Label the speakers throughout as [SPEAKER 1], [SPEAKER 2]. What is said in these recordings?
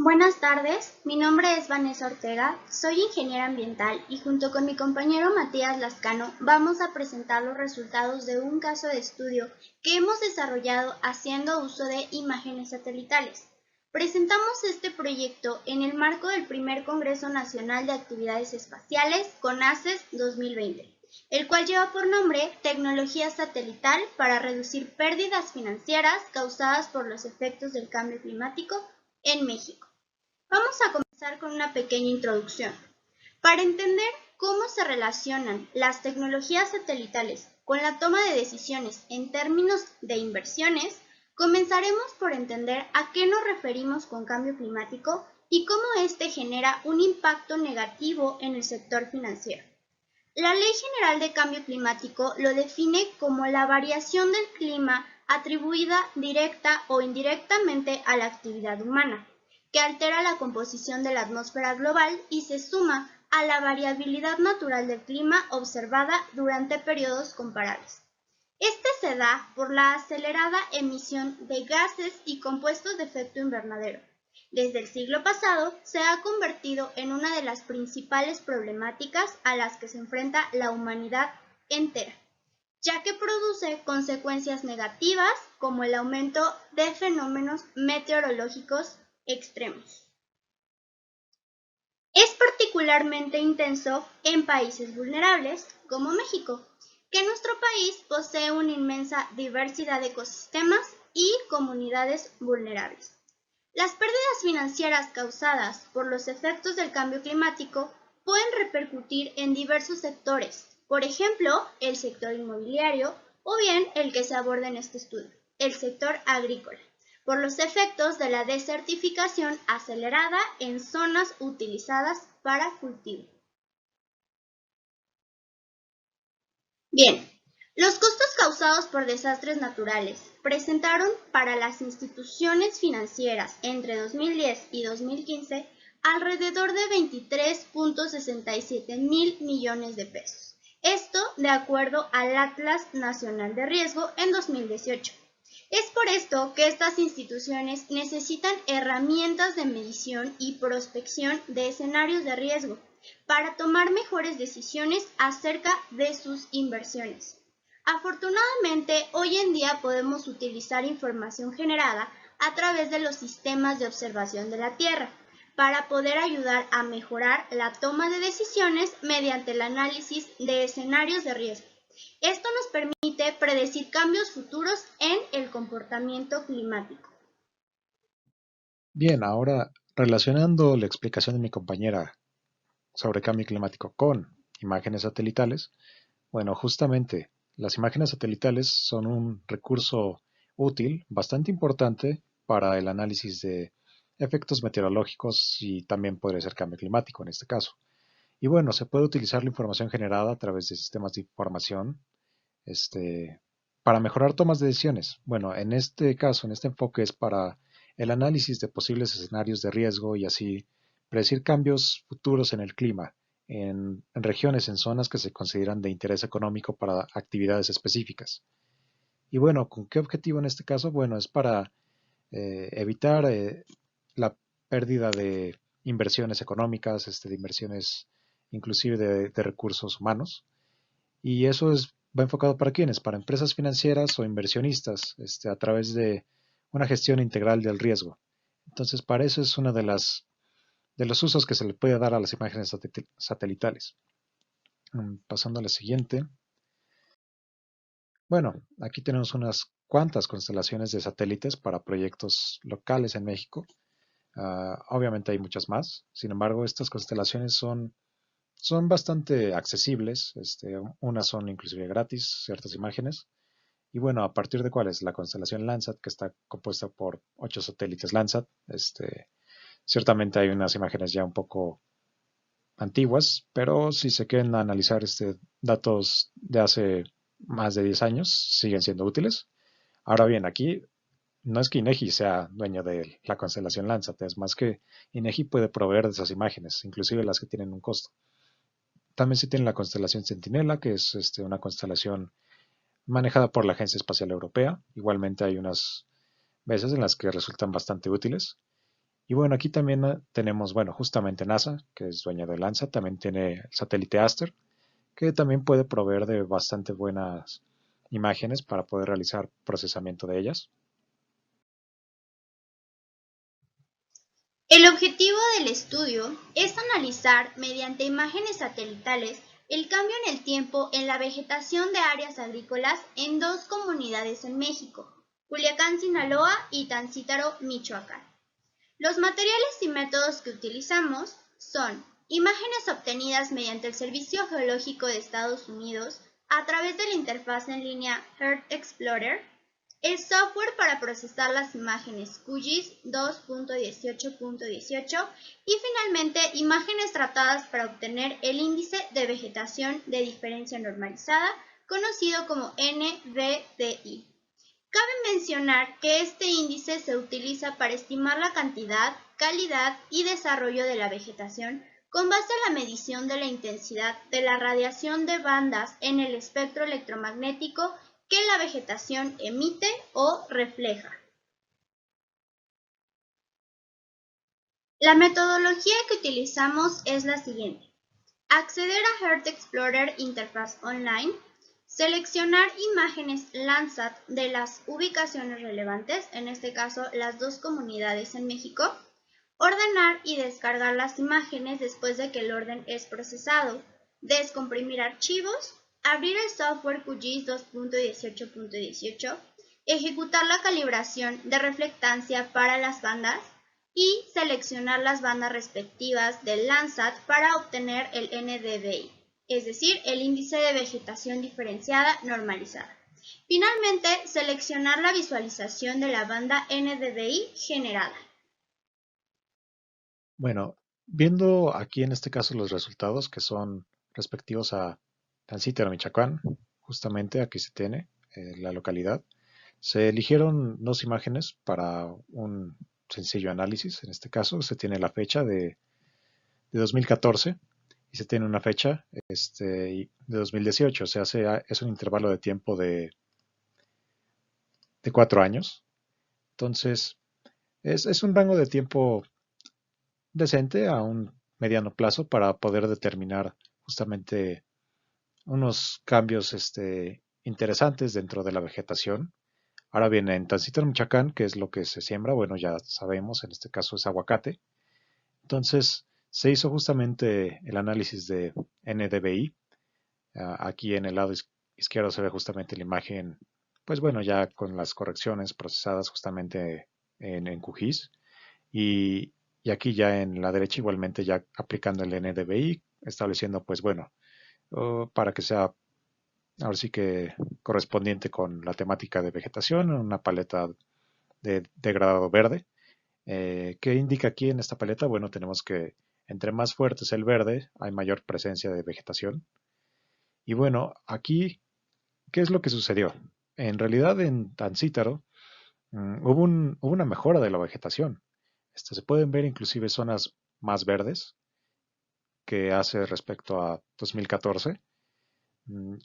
[SPEAKER 1] Buenas tardes, mi nombre es Vanessa Ortega, soy ingeniera ambiental y junto con mi compañero Matías Lascano vamos a presentar los resultados de un caso de estudio que hemos desarrollado haciendo uso de imágenes satelitales. Presentamos este proyecto en el marco del primer Congreso Nacional de Actividades Espaciales CONACES 2020, el cual lleva por nombre Tecnología Satelital para reducir pérdidas financieras causadas por los efectos del cambio climático en México. Vamos a comenzar con una pequeña introducción. Para entender cómo se relacionan las tecnologías satelitales con la toma de decisiones en términos de inversiones, comenzaremos por entender a qué nos referimos con cambio climático y cómo éste genera un impacto negativo en el sector financiero. La Ley General de Cambio Climático lo define como la variación del clima atribuida directa o indirectamente a la actividad humana, que altera la composición de la atmósfera global y se suma a la variabilidad natural del clima observada durante periodos comparables. Este se da por la acelerada emisión de gases y compuestos de efecto invernadero. Desde el siglo pasado se ha convertido en una de las principales problemáticas a las que se enfrenta la humanidad entera, ya que produce consecuencias negativas como el aumento de fenómenos meteorológicos extremos. Es particularmente intenso en países vulnerables, como México, que nuestro país posee una inmensa diversidad de ecosistemas y comunidades vulnerables. Las pérdidas financieras causadas por los efectos del cambio climático pueden repercutir en diversos sectores, por ejemplo, el sector inmobiliario o bien el que se aborda en este estudio, el sector agrícola, por los efectos de la desertificación acelerada en zonas utilizadas para cultivo. Bien, los costos causados por desastres naturales presentaron para las instituciones financieras entre 2010 y 2015 alrededor de 23.67 mil millones de pesos. Esto de acuerdo al Atlas Nacional de Riesgo en 2018. Es por esto que estas instituciones necesitan herramientas de medición y prospección de escenarios de riesgo para tomar mejores decisiones acerca de sus inversiones. Afortunadamente, hoy en día podemos utilizar información generada a través de los sistemas de observación de la Tierra para poder ayudar a mejorar la toma de decisiones mediante el análisis de escenarios de riesgo. Esto nos permite predecir cambios futuros en el comportamiento climático.
[SPEAKER 2] Bien, ahora relacionando la explicación de mi compañera sobre cambio climático con imágenes satelitales, bueno, justamente las imágenes satelitales son un recurso útil, bastante importante para el análisis de efectos meteorológicos y también podría ser cambio climático en este caso. Y bueno, se puede utilizar la información generada a través de sistemas de información, para mejorar tomas de decisiones. Bueno, en este caso, en este enfoque es para el análisis de posibles escenarios de riesgo y así predecir cambios futuros en el clima, en regiones, en zonas que se consideran de interés económico para actividades específicas. Y bueno, ¿con qué objetivo en este caso? Bueno, es para evitar la pérdida de inversiones económicas, de inversiones inclusive de recursos humanos. Y eso va enfocado para quiénes, para empresas financieras o inversionistas, a través de una gestión integral del riesgo. Entonces, para eso es uno de los usos que se le puede dar a las imágenes satelitales. Pasando a la siguiente. Bueno, aquí tenemos unas cuantas constelaciones de satélites para proyectos locales en México. Obviamente hay muchas más. Sin embargo, estas constelaciones son bastante accesibles. Unas son inclusive gratis, ciertas imágenes. Y bueno, ¿a partir de cuál es? La constelación Landsat, que está compuesta por 8 satélites Landsat. Ciertamente hay unas imágenes ya un poco antiguas, pero si se quieren analizar datos de hace más de 10 años, siguen siendo útiles. Ahora bien, aquí no es que INEGI sea dueño de la constelación Landsat, es más que INEGI puede proveer de esas imágenes, inclusive las que tienen un costo. También se tiene la constelación Centinela, que es una constelación manejada por la Agencia Espacial Europea. Igualmente hay unas veces en las que resultan bastante útiles. Y bueno, aquí también tenemos, bueno, justamente NASA, que es dueña de Landsat, también tiene el satélite Aster, que también puede proveer de bastante buenas imágenes para poder realizar procesamiento de ellas.
[SPEAKER 1] El objetivo del estudio es analizar mediante imágenes satelitales el cambio en el tiempo en la vegetación de áreas agrícolas en dos comunidades en México, Culiacán, Sinaloa y Tancítaro, Michoacán. Los materiales y métodos que utilizamos son imágenes obtenidas mediante el Servicio Geológico de Estados Unidos a través de la interfaz en línea Earth Explorer, el software para procesar las imágenes QGIS 2.18.18 y finalmente imágenes tratadas para obtener el índice de vegetación de diferencia normalizada, conocido como NVDI. Cabe mencionar que este índice se utiliza para estimar la cantidad, calidad y desarrollo de la vegetación con base en la medición de la intensidad de la radiación de bandas en el espectro electromagnético que la vegetación emite o refleja. La metodología que utilizamos es la siguiente. Acceder a Earth Explorer Interfaz Online, seleccionar imágenes Landsat de las ubicaciones relevantes, en este caso las dos comunidades en México, ordenar y descargar las imágenes después de que el orden es procesado, descomprimir archivos, abrir el software QGIS 2.18.18, ejecutar la calibración de reflectancia para las bandas y seleccionar las bandas respectivas del Landsat para obtener el NDVI, es decir, el índice de vegetación diferenciada normalizada. Finalmente, seleccionar la visualización de la banda NDVI generada.
[SPEAKER 2] Bueno, viendo aquí en este caso los resultados que son respectivos a Tancítaro, Michoacán, justamente aquí se tiene la localidad, se eligieron dos imágenes para un sencillo análisis. En este caso se tiene la fecha de 2014 y se tiene una fecha de 2018, o sea, es un intervalo de tiempo de 4 años. Entonces, es un rango de tiempo decente a un mediano plazo para poder determinar justamente unos cambios interesantes dentro de la vegetación. Ahora bien, en Tancítaro, Michoacán, ¿qué es lo que se siembra? Bueno, ya sabemos, en este caso es aguacate. Entonces, se hizo justamente el análisis de NDVI. Aquí en el lado izquierdo se ve justamente la imagen, pues bueno, ya con las correcciones procesadas justamente en QGIS. Y aquí ya en la derecha igualmente ya aplicando el NDVI, estableciendo pues bueno, para que sea ahora sí que correspondiente con la temática de vegetación, una paleta de degradado verde. ¿Qué indica aquí en esta paleta? Bueno, tenemos que entre más fuerte es el verde, hay mayor presencia de vegetación. Y bueno, aquí, ¿qué es lo que sucedió? En realidad en Tancítaro hubo una mejora de la vegetación. Se pueden ver inclusive zonas más verdes que hace respecto a 2014.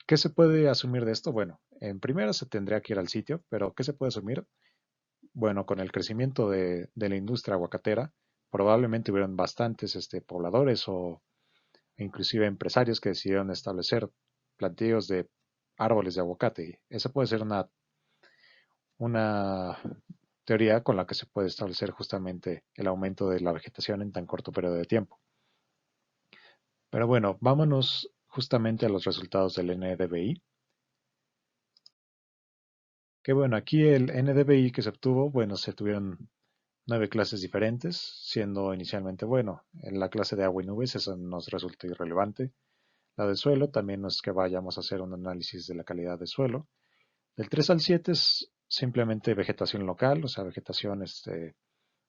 [SPEAKER 2] ¿Qué se puede asumir de esto? Bueno, en primera se tendría que ir al sitio, pero ¿qué se puede asumir? Bueno, con el crecimiento de la industria aguacatera, probablemente hubieran bastantes pobladores o inclusive empresarios que decidieron establecer plantíos de árboles de aguacate. Esa puede ser una teoría con la que se puede establecer justamente el aumento de la vegetación en tan corto periodo de tiempo. Pero bueno, vámonos justamente a los resultados del NDVI. Que bueno, aquí el NDVI que se obtuvo, bueno, se tuvieron 9 clases diferentes, siendo inicialmente, bueno, en la clase de agua y nubes, eso nos resulta irrelevante. La de suelo, también no es que vayamos a hacer un análisis de la calidad de suelo. Del 3 al 7 es simplemente vegetación local, o sea, vegetación,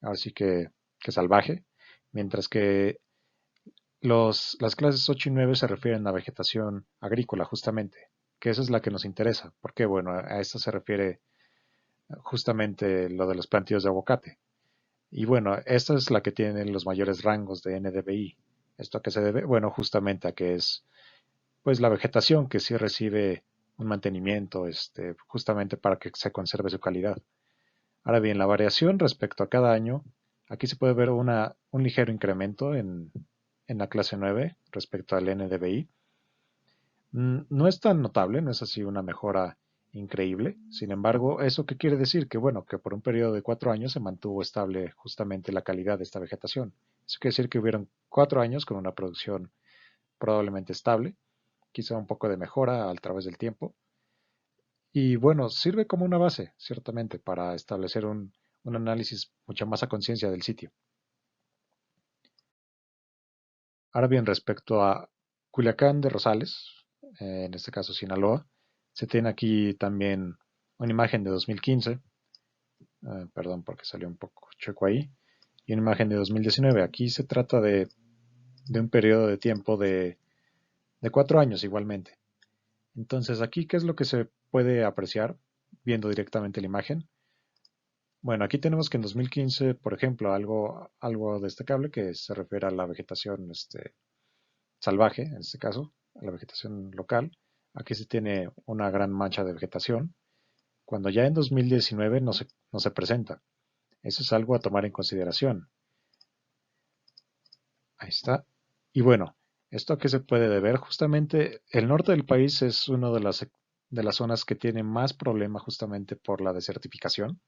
[SPEAKER 2] ahora sí que salvaje, mientras que las clases 8 y 9 se refieren a vegetación agrícola, justamente, que esa es la que nos interesa, porque, bueno, a esta se refiere justamente lo de los plantíos de aguacate. Y bueno, esta es la que tiene los mayores rangos de NDVI. ¿Esto a qué se debe? Bueno, justamente a que es pues la vegetación que sí recibe un mantenimiento justamente para que se conserve su calidad. Ahora bien, la variación respecto a cada año, Aquí se puede ver un ligero incremento en la clase 9 respecto al NDVI. No es tan notable, no es así una mejora increíble. Sin embargo, ¿eso qué quiere decir? Que bueno, que por un periodo de 4 años se mantuvo estable justamente la calidad de esta vegetación. Eso quiere decir que hubieron 4 años con una producción probablemente estable, quizá un poco de mejora a través del tiempo. Y bueno, sirve como una base, ciertamente, para establecer un análisis mucho más a conciencia del sitio. Ahora bien, respecto a Culiacán de Rosales, en este caso Sinaloa, se tiene aquí también una imagen de 2015, perdón porque salió un poco chueco ahí, y una imagen de 2019. Aquí se trata de un periodo de tiempo de 4 años igualmente. Entonces, aquí, ¿qué es lo que se puede apreciar viendo directamente la imagen? Bueno, aquí tenemos que en 2015, por ejemplo, algo destacable que se refiere a la vegetación salvaje, en este caso, a la vegetación local. Aquí se tiene una gran mancha de vegetación, cuando ya en 2019 no se presenta. Eso es algo a tomar en consideración. Ahí está. Y bueno, ¿esto a qué se puede deber? Justamente el norte del país es una de las zonas que tiene más problema justamente por la desertificación.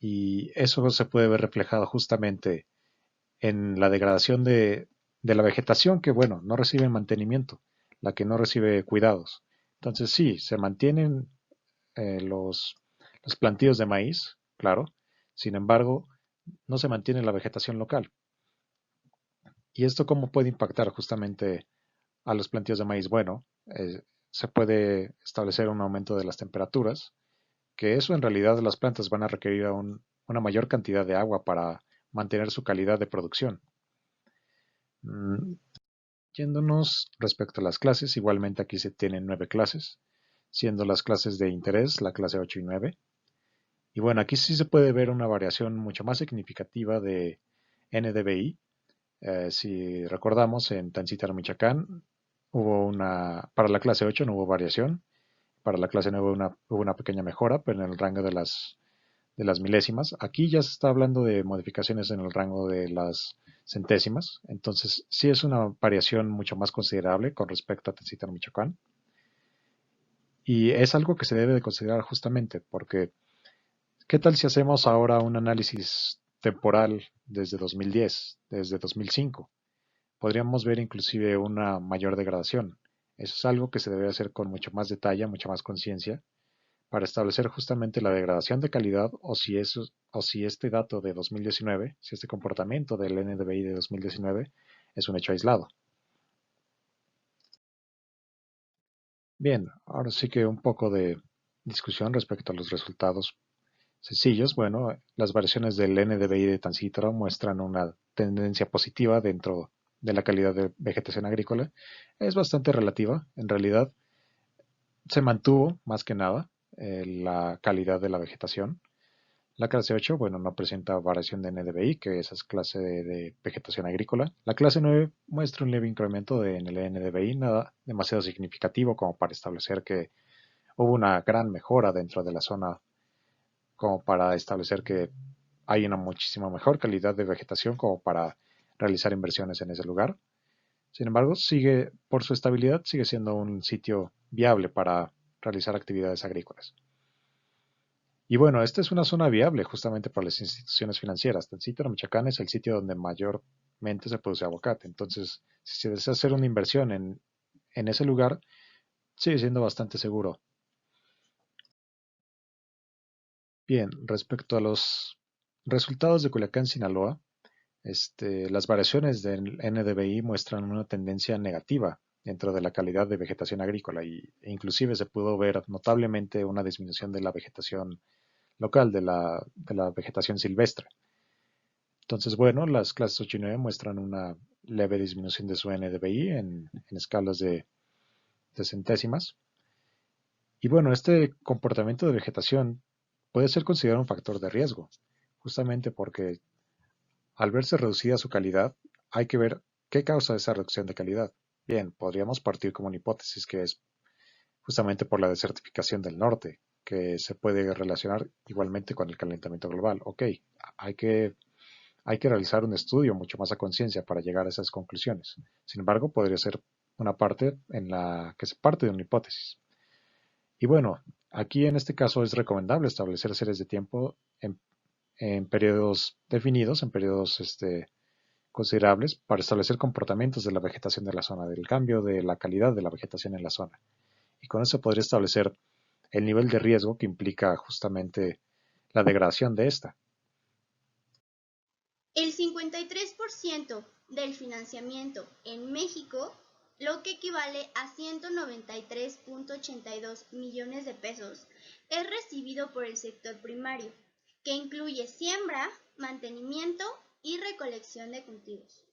[SPEAKER 2] Y eso se puede ver reflejado justamente en la degradación de la vegetación que, bueno, no recibe mantenimiento, la que no recibe cuidados. Entonces sí, se mantienen los plantíos de maíz, claro, sin embargo, no se mantiene la vegetación local. ¿Y esto cómo puede impactar justamente a los plantíos de maíz? Bueno, se puede establecer un aumento de las temperaturas, que eso en realidad las plantas van a requerir una mayor cantidad de agua para mantener su calidad de producción. Mm, Yéndonos respecto a las clases, igualmente aquí se tienen 9 clases, siendo las clases de interés la clase 8 y 9. Y bueno, aquí sí se puede ver una variación mucho más significativa de NDVI. Si recordamos, en Tancítaro, Michoacán, para la clase 8 no hubo variación, para la clase 9 hubo una pequeña mejora, pero en el rango de las milésimas. Aquí ya se está hablando de modificaciones en el rango de las centésimas, entonces sí es una variación mucho más considerable con respecto a Tancítaro, Michoacán. Y es algo que se debe de considerar justamente porque ¿qué tal si hacemos ahora un análisis temporal desde 2010, desde 2005? Podríamos ver inclusive una mayor degradación. Eso es algo que se debe hacer con mucho más detalle, mucha más conciencia, para establecer justamente la degradación de calidad o si este dato de 2019, si este comportamiento del NDVI de 2019 es un hecho aislado. Bien, ahora sí que un poco de discusión respecto a los resultados sencillos. Bueno, las variaciones del NDVI de Tancítaro muestran una tendencia positiva dentro de la calidad de vegetación agrícola. Es bastante relativa, en realidad se mantuvo más que nada la calidad de la vegetación. La clase 8, bueno, no presenta variación de NDVI, que esa es clase de vegetación agrícola. La clase 9 muestra un leve incremento en el NDVI, nada demasiado significativo como para establecer que hubo una gran mejora dentro de la zona, como para establecer que hay una muchísima mejor calidad de vegetación como para realizar inversiones en ese lugar. Sin embargo, por su estabilidad, sigue siendo un sitio viable para realizar actividades agrícolas. Y bueno, esta es una zona viable justamente para las instituciones financieras. Tancítaro, Michoacán es el sitio donde mayormente se produce aguacate. Entonces, si se desea hacer una inversión en ese lugar, sigue siendo bastante seguro. Bien, respecto a los resultados de Culiacán, Sinaloa, las variaciones del NDVI muestran una tendencia negativa dentro de la calidad de vegetación agrícola e inclusive se pudo ver notablemente una disminución de la vegetación local, de la vegetación silvestre. Entonces, bueno, las clases 8 y 9 muestran una leve disminución de su NDVI en escalas de centésimas. Y bueno, este comportamiento de vegetación puede ser considerado un factor de riesgo, justamente porque al verse reducida su calidad, hay que ver qué causa esa reducción de calidad. Bien, podríamos partir como una hipótesis que es justamente por la desertificación del norte, que se puede relacionar igualmente con el calentamiento global. Ok, hay que hay que realizar un estudio mucho más a conciencia para llegar a esas conclusiones. Sin embargo, podría ser una parte en la que se parte de una hipótesis. Y bueno, aquí en este caso es recomendable establecer series de tiempo en periodos definidos, en periodos considerables, para establecer comportamientos de la vegetación de la zona, del cambio de la calidad de la vegetación en la zona. Y con eso podría establecer el nivel de riesgo que implica justamente la degradación de esta.
[SPEAKER 1] El 53% del financiamiento en México, lo que equivale a 193.82 millones de pesos, es recibido por el sector primario, que incluye siembra, mantenimiento y recolección de cultivos.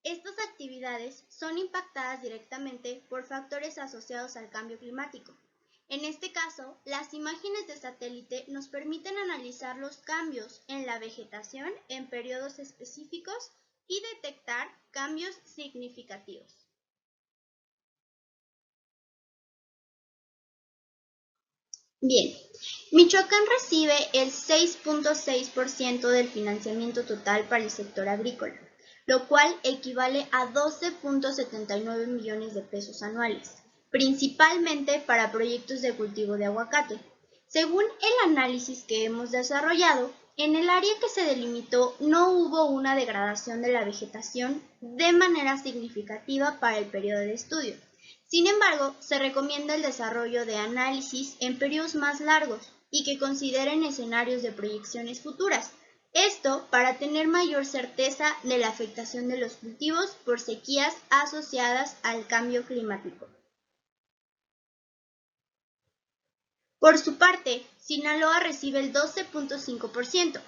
[SPEAKER 1] Estas actividades son impactadas directamente por factores asociados al cambio climático. En este caso, las imágenes de satélite nos permiten analizar los cambios en la vegetación en periodos específicos y detectar cambios significativos. Bien, Michoacán recibe el 6.6% del financiamiento total para el sector agrícola, lo cual equivale a 12.79 millones de pesos anuales, principalmente para proyectos de cultivo de aguacate. Según el análisis que hemos desarrollado, en el área que se delimitó no hubo una degradación de la vegetación de manera significativa para el periodo de estudio. Sin embargo, se recomienda el desarrollo de análisis en periodos más largos y que consideren escenarios de proyecciones futuras. Esto para tener mayor certeza de la afectación de los cultivos por sequías asociadas al cambio climático. Por su parte, Sinaloa recibe el 12.5%.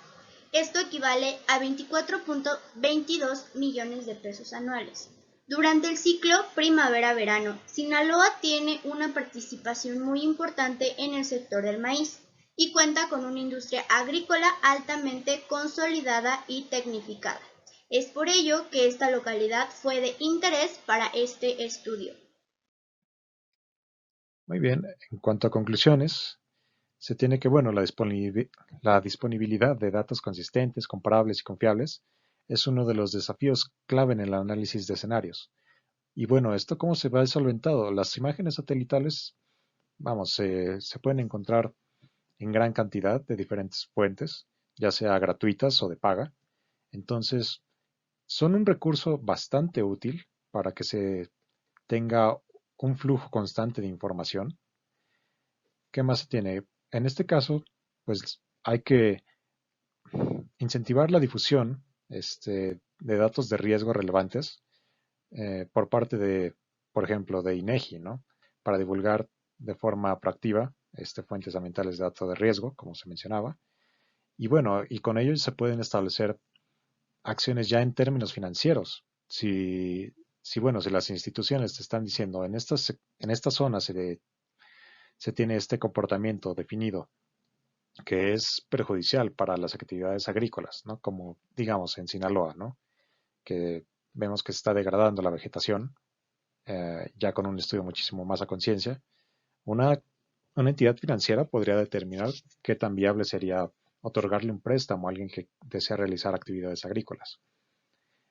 [SPEAKER 1] Esto equivale a 24.22 millones de pesos anuales. Durante el ciclo primavera-verano, Sinaloa tiene una participación muy importante en el sector del maíz y cuenta con una industria agrícola altamente consolidada y tecnificada. Es por ello que esta localidad fue de interés para este estudio.
[SPEAKER 2] Muy bien, en cuanto a conclusiones, se tiene que, bueno, la disponibilidad de datos consistentes, comparables y confiables es uno de los desafíos clave en el análisis de escenarios. Y bueno, ¿esto cómo se va solventado? Las imágenes satelitales, vamos, se pueden encontrar en gran cantidad de diferentes fuentes, ya sea gratuitas o de paga. Entonces, son un recurso bastante útil para que se tenga un flujo constante de información. ¿Qué más se tiene? En este caso, pues hay que incentivar la difusión de datos de riesgo relevantes por parte de, por ejemplo, de INEGI, ¿no? Para divulgar de forma proactiva fuentes ambientales de datos de riesgo, como se mencionaba. Y bueno, y con ello se pueden establecer acciones ya en términos financieros. Bueno, si las instituciones te están diciendo en esta zona se tiene este comportamiento definido que es perjudicial para las actividades agrícolas, ¿no? Como digamos en Sinaloa, ¿no? Que vemos que se está degradando la vegetación, ya con un estudio muchísimo más a conciencia. Una, una entidad financiera podría determinar qué tan viable sería otorgarle un préstamo a alguien que desea realizar actividades agrícolas,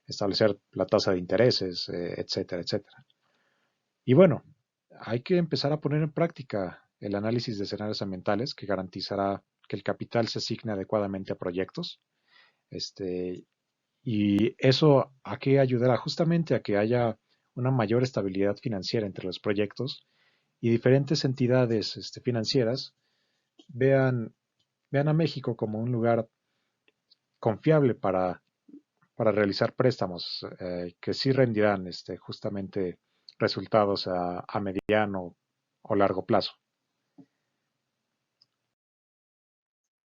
[SPEAKER 2] establecer la tasa de intereses, etcétera, etcétera. Y bueno, hay que empezar a poner en práctica el análisis de escenarios ambientales que garantizará que el capital se asigne adecuadamente a proyectos. Y eso a qué ayudará justamente a que haya una mayor estabilidad financiera entre los proyectos y diferentes entidades financieras vean, vean a México como un lugar confiable para realizar préstamos que sí rendirán justamente resultados a mediano o largo plazo.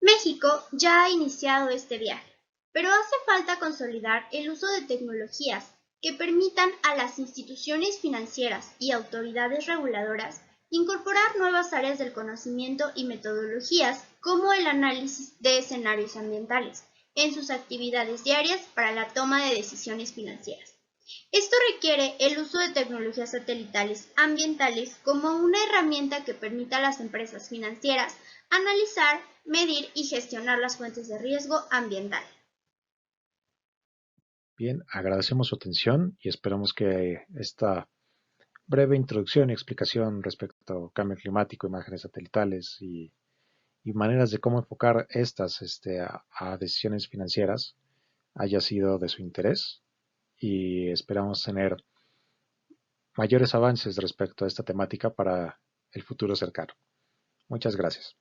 [SPEAKER 1] México ya ha iniciado este viaje, pero hace falta consolidar el uso de tecnologías que permitan a las instituciones financieras y autoridades reguladoras incorporar nuevas áreas del conocimiento y metodologías como el análisis de escenarios ambientales en sus actividades diarias para la toma de decisiones financieras. Esto requiere el uso de tecnologías satelitales ambientales como una herramienta que permita a las empresas financieras analizar, medir y gestionar las fuentes de riesgo ambiental.
[SPEAKER 2] Bien, agradecemos su atención y esperamos que esta breve introducción y explicación respecto a cambio climático, imágenes satelitales y maneras de cómo enfocar estas a decisiones financieras haya sido de su interés y esperamos tener mayores avances respecto a esta temática para el futuro cercano. Muchas gracias.